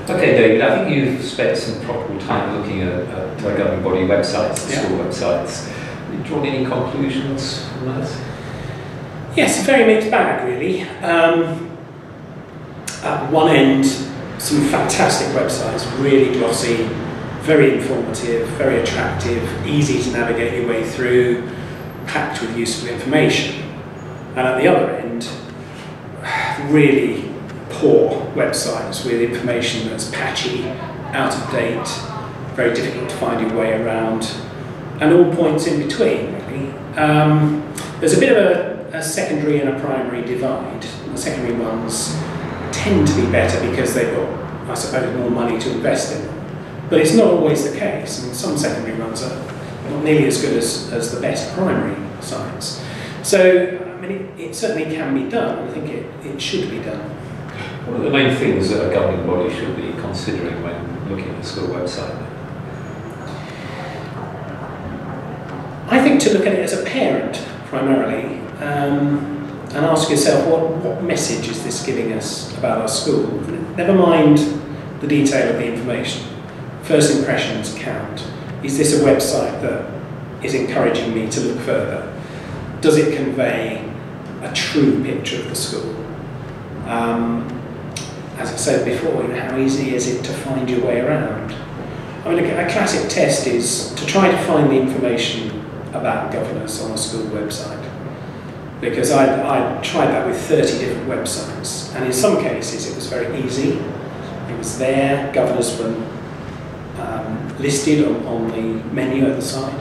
Okay, David, I think you've spent some probable time looking at governing body websites, school websites. Have you drawn any conclusions from that? Yes, a very mixed bag, really. At one end, some fantastic websites, really glossy, very informative, very attractive, easy to navigate your way through, packed with useful information. And at the other end, really poor websites with information that's patchy, out of date, very difficult to find your way around, and all points in between, really. There's a bit of a secondary and a primary divide. The secondary ones tend to be better because they've got, I suppose, more money to invest in them. But it's not always the case. I mean, some secondary ones are not nearly as good as the best primary sites. So, I mean, it certainly can be done. I think it should be done. What are the main things that a governing body should be considering when looking at a school website? I think to look at it as a parent, primarily, and ask yourself, what message is this giving us about our school? Never mind the detail of the information. First impressions count. Is this a website that is encouraging me to look further? Does it convey a true picture of the school? As I said before, how easy is it to find your way around? I mean, a classic test is to try to find the information about governance on a school website. Because I tried that with 30 different websites, and in some cases it was very easy. It was there, governors were listed on the menu at the side.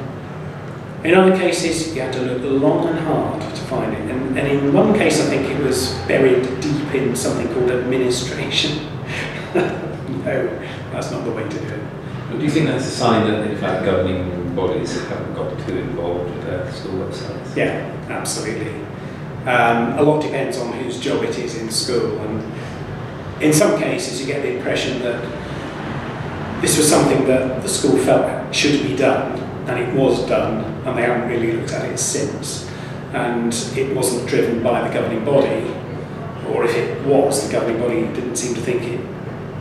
In other cases, you had to look long and hard to find it, and in one case I think it was buried deep in something called administration. No, that's not the way to do it. But do you think that's a sign that, in fact, governing bodies haven't got too involved with their school websites? Yeah, absolutely. A lot depends on whose job it is in school, and in some cases you get the impression that this was something that the school felt should be done, and it was done, and they haven't really looked at it since. And it wasn't driven by the governing body, or if it was, the governing body didn't seem to think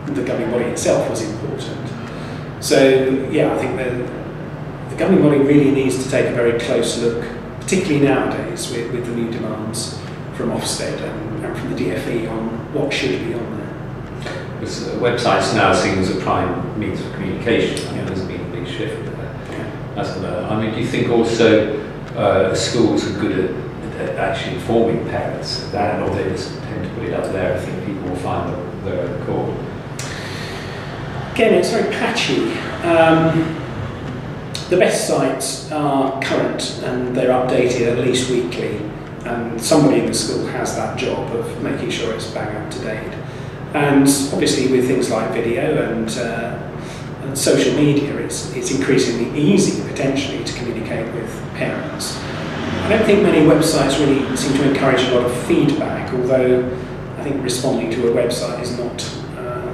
the governing body itself was important. So yeah, I think the governing body really needs to take a very close look, particularly nowadays with the new demands from Ofsted and from the DFE on what should be on there. Because websites now seen as a prime means of communication. I mean, there's been a big shift there. I mean, do you think also schools are good at actually informing parents of that, or they just tend to put it up there? I think people will find their own call. Again, it's very patchy. The best sites are current and they're updated at least weekly, and somebody in the school has that job of making sure it's bang up to date. And obviously with things like video and social media, it's increasingly easy potentially to communicate with parents. I don't think many websites really seem to encourage a lot of feedback, although I think responding to a website is not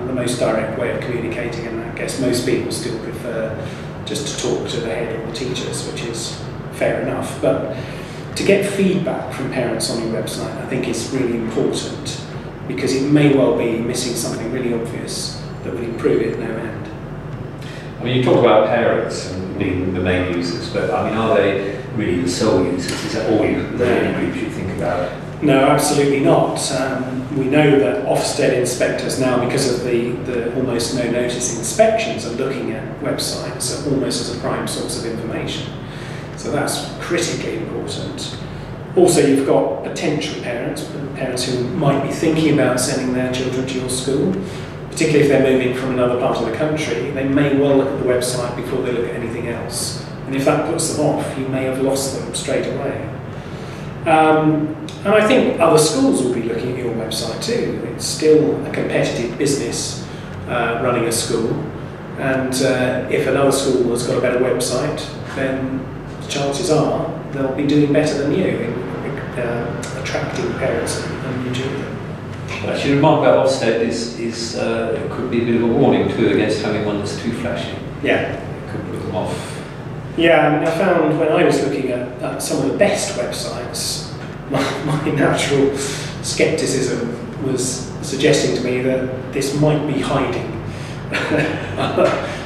the most direct way of communicating, and I guess most people still prefer just to talk to the head or the teachers, which is fair enough. But to get feedback from parents on your website, I think is really important, because it may well be missing something really obvious that would improve it no end. I mean, you talk about parents and being the main users, but I mean, are they really the sole users? Is that all the only groups you think about? No, absolutely not. We know that Ofsted inspectors now, because of the almost no notice inspections, are looking at websites almost as a prime source of information. So that's critically important. Also, you've got potential parents who might be thinking about sending their children to your school, particularly if they're moving from another part of the country. They may well look at the website before they look at anything else. And if that puts them off, you may have lost them straight away. And I think other schools will be looking at your website too. It's still a competitive business running a school, and if another school has got a better website, then chances are they'll be doing better than you in attracting parents and new children. Actually, the remark about Ofsted could be a bit of a warning too against having one that's too flashy. Yeah. It could put them off. Yeah, I mean, I found when I was looking at some of the best websites, my natural scepticism was suggesting to me that this might be hiding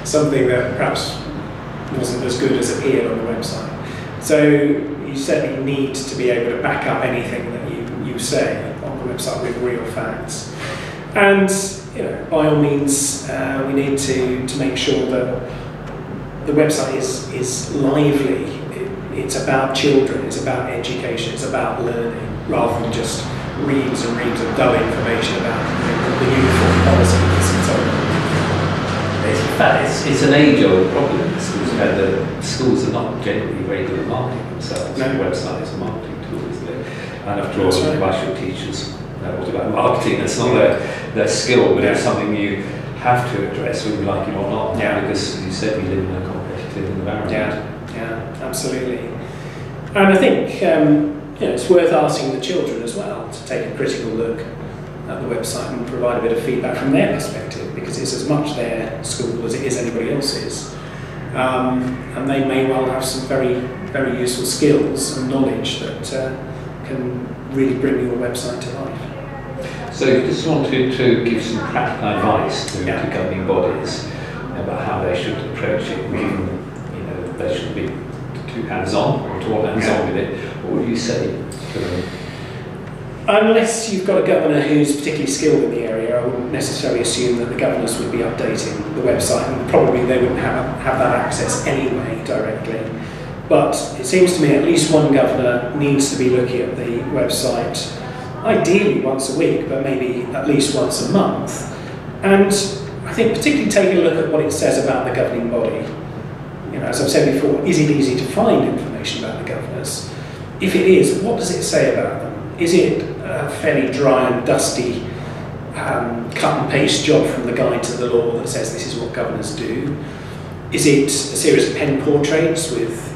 something that perhaps wasn't as good as appeared on the website. So you certainly need to be able to back up anything that you say on the website with real facts. And by all means, we need to make sure that the website is lively. It's about children, it's about education, it's about learning, rather than just reams and reams of dull information about the uniform policies and so on. In fact, it's an age-old problem in schools, where the schools are not generally very good at marketing themselves. No. The website is a marketing tool, isn't it? And after all, That's right. why should teachers know what about marketing? It's not their skill, but it's something you have to address, whether you like it or not. Yeah. Because, as you said, we live in a competitive environment. Yeah, absolutely. And I think it's worth asking the children as well to take a critical look at the website and provide a bit of feedback from their perspective, because it's as much their school as it is anybody else's. And they may well have some very, very useful skills and knowledge that can really bring your website to life. So you just wanted to give some practical advice to governing bodies about how they should approach it. They should be too hands-on or too hands-on with it. What would you say to them? Unless you've got a governor who's particularly skilled in the area, I wouldn't necessarily assume that the governors would be updating the website, and probably they wouldn't have that access anyway directly. But it seems to me at least one governor needs to be looking at the website, ideally once a week, but maybe at least once a month. And I think particularly taking a look at what it says about the governing body. As I've said before, is it easy to find information about the governors? If it is, what does it say about them? Is it a fairly dry and dusty cut and paste job from the Guide to the Law that says this is what governors do? Is it a series of pen portraits with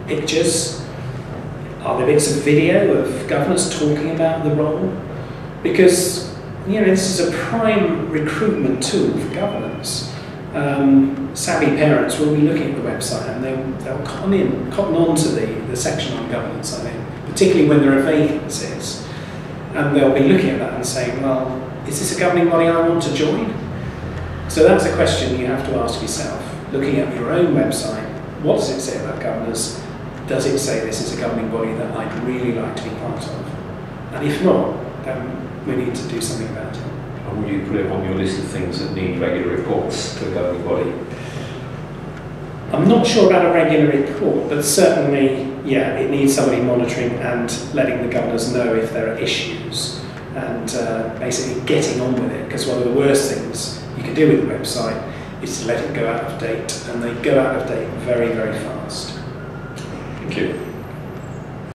pictures? Are there bits of video of governors talking about the role? Because this is a prime recruitment tool for governors. Savvy parents will be looking at the website and they'll cotton on to the section on governance, I think, particularly when there are vacancies. And they'll be looking at that and saying, well, is this a governing body I want to join? So that's a question you have to ask yourself. Looking at your own website, what does it say about governors? Does it say this is a governing body that I'd really like to be part of? And if not, then we need to do something about it. And would you put it on your list of things that need regular reports to the governing body? I'm not sure about a regular report, but certainly, it needs somebody monitoring and letting the governors know if there are issues and basically getting on with it, because one of the worst things you can do with the website is to let it go out of date, and they go out of date very, very fast. Thank you.